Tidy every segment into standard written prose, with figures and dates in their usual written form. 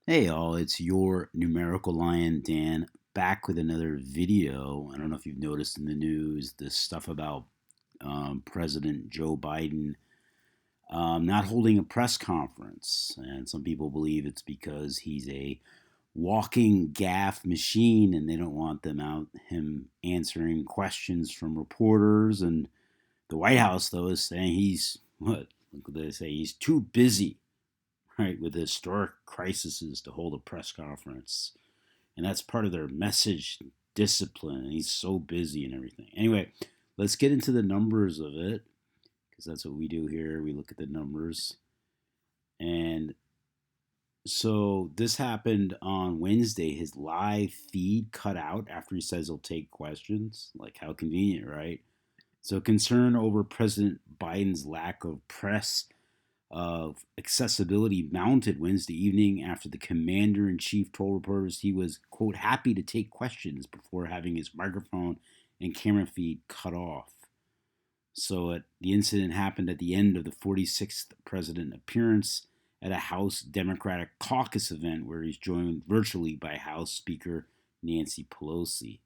Hey all, it's your numerical lion Dan back with another video. I don't know if you've noticed in the news this stuff about President Joe Biden not holding a press conference, and some people believe it's because he's a walking gaff machine, and they don't want him answering questions from reporters. And the White House, though, is saying he's what? Look what they say. He's too busy, right, with historic crises to hold a press conference. And that's part of their message discipline. And he's so busy and everything. Anyway, let's get into the numbers of it because that's what we do here. We look at the numbers. And so this happened on Wednesday. His live feed cut out after he says he'll take questions. Like, how convenient, right? So, concern over President Biden's lack of press of accessibility mounted Wednesday evening after the commander in chief told reporters he was, quote, happy to take questions before having his microphone and camera feed cut off. So the incident happened at the end of the 46th president appearance at a House Democratic caucus event where he's joined virtually by House Speaker Nancy Pelosi.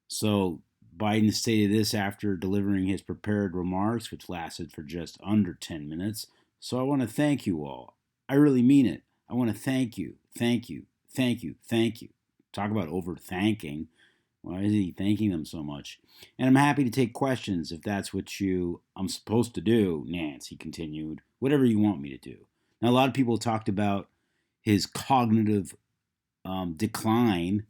So Biden stated this after delivering his prepared remarks, which lasted for just under 10 minutes. So I want to thank you all. I really mean it. I want to thank you, thank you, thank you, thank you. Talk about over thanking. Why is he thanking them so much? And I'm happy to take questions if that's what I'm supposed to do, Nance, he continued. Whatever you want me to do. Now, a lot of people talked about his cognitive decline,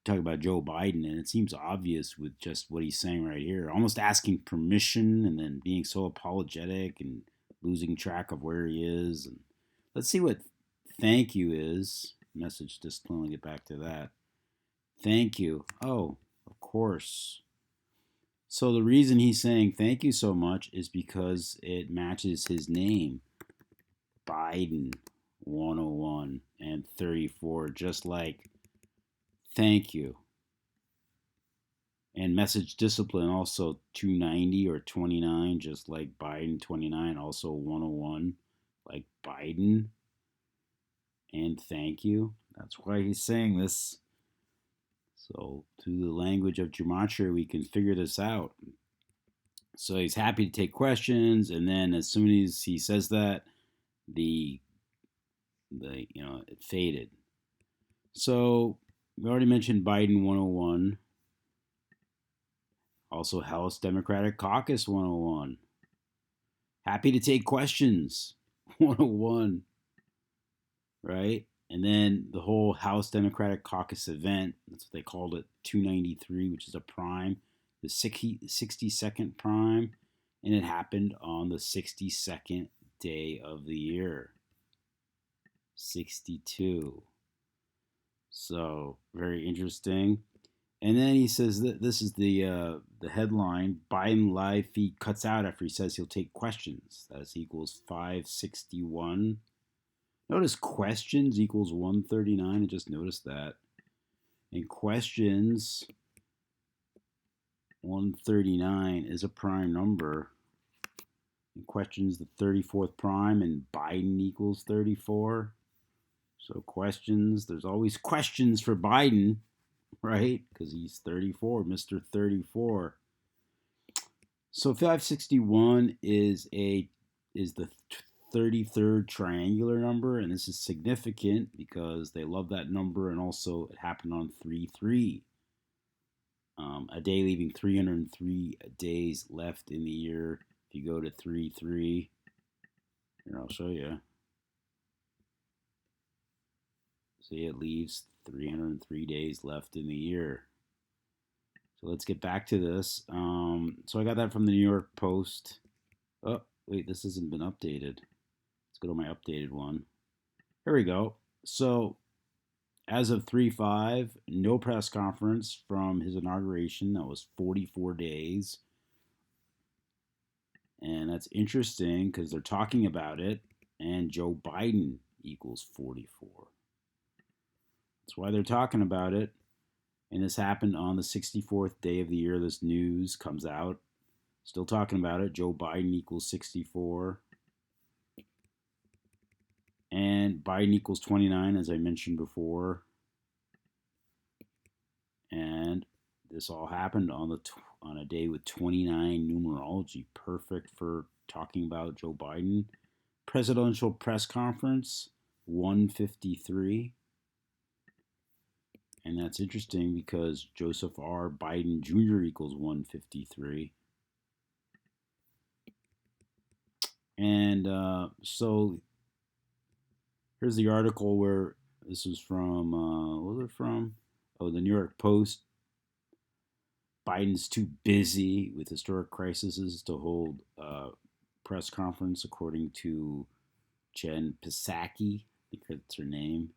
talk about Joe Biden, and it seems obvious with just what he's saying right here. Almost asking permission and then being so apologetic and losing track of where he is. And let's see what thank you is. Message discipline. We'll get back to that. Thank you. Oh, of course. So the reason he's saying thank you so much is because it matches his name, Biden 101 and 34, just like thank you. And message discipline also 290 or 29, just like Biden 29, also 101, like Biden. And thank you. That's why he's saying this. So, through the language of gematria, we can figure this out. So, he's happy to take questions. And then, as soon as he says that, the it faded. So, we already mentioned Biden 101. Also, House Democratic Caucus 101. Happy to take questions 101. Right? And then the whole House Democratic Caucus event, that's what they called it, 293, which is a prime, the 62nd prime. And it happened on the 62nd day of the year, 62. So, very interesting. And then he says that this is the headline: Biden live feed cuts out after he says he'll take questions. That equals 561. Notice questions equals 139. I just noticed that. And questions 139 is a prime number. And questions the 34th prime, and Biden equals 34. So questions, there's always questions for Biden, right? Because he's 34, Mr. 34. So 561 is the 33rd triangular number, and this is significant because they love that number, and also it happened on 3-3. A day leaving 303 days left in the year. If you go to 3-3, here I'll show you. See, it leaves 303 days left in the year. So let's get back to this. So I got that from the New York Post. Oh, wait, this hasn't been updated. Let's go to my updated one. Here we go. So as of 3-5, no press conference from his inauguration. That was 44 days. And that's interesting because they're talking about it, and Joe Biden equals 44. That's why they're talking about it. And this happened on the 64th day of the year. This news comes out. Still talking about it. Joe Biden equals 64. And Biden equals 29, as I mentioned before. And this all happened on a day with 29 numerology, perfect for talking about Joe Biden. Presidential press conference 153, and that's interesting because Joseph R. Biden Jr. equals 153. And so here's the article where this was from. What was it from? Oh, the New York Post. Biden's too busy with historic crises to hold a press conference, according to Jen Psaki. I think that's her name.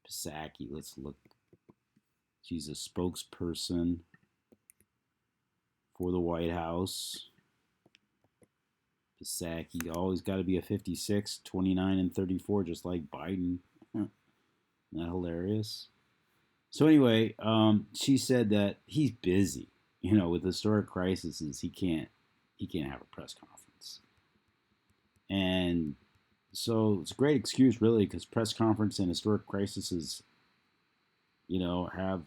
Psaki. Let's look. She's a spokesperson for the White House. Psaki. Always got to be a 56, 29, and 34, just like Biden. Isn't that hilarious? So anyway, she said that he's busy. With historic crises, he can't have a press conference. And so it's a great excuse, really, because press conference and historic crises, have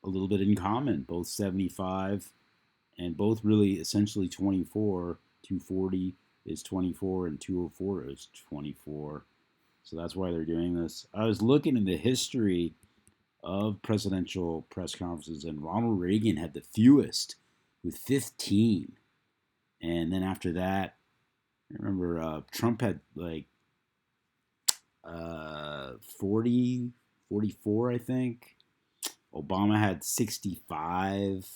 a little bit in common. Both 75 and both really essentially 24. 240 is 24 and 204 is 24. So that's why they're doing this. I was looking in the history of presidential press conferences, and Ronald Reagan had the fewest with 15. And then after that, I remember Trump had like 40, 44, I think. Obama had 65.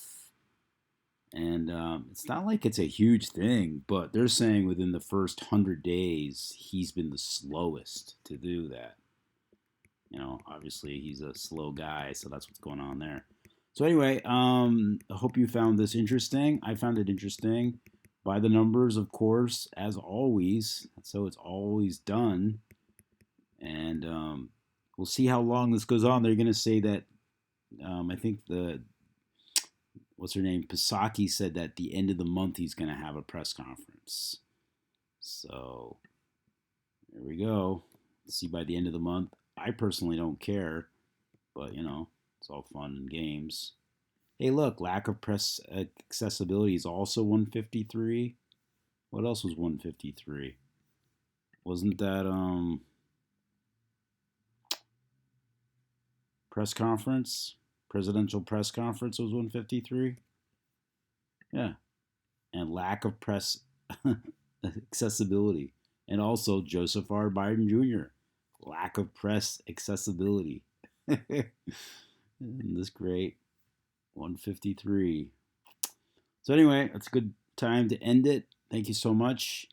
And it's not like it's a huge thing, but they're saying within the first 100 days, he's been the slowest to do that. Obviously he's a slow guy, so that's what's going on there. So anyway, I hope you found this interesting. I found it interesting. By the numbers, of course, as always. So it's always done. And we'll see how long this goes on. They're going to say that, I think what's her name? Psaki said that at the end of the month he's going to have a press conference. So there we go. See by the end of the month. I personally don't care, but it's all fun and games. Hey, look, lack of press accessibility is also 153. What else was 153? Wasn't that press conference? Presidential press conference was 153? Yeah. And lack of press accessibility. And also Joseph R. Biden Jr. Lack of press accessibility. Isn't this great? 153. So anyway, that's a good time to end it. Thank you so much.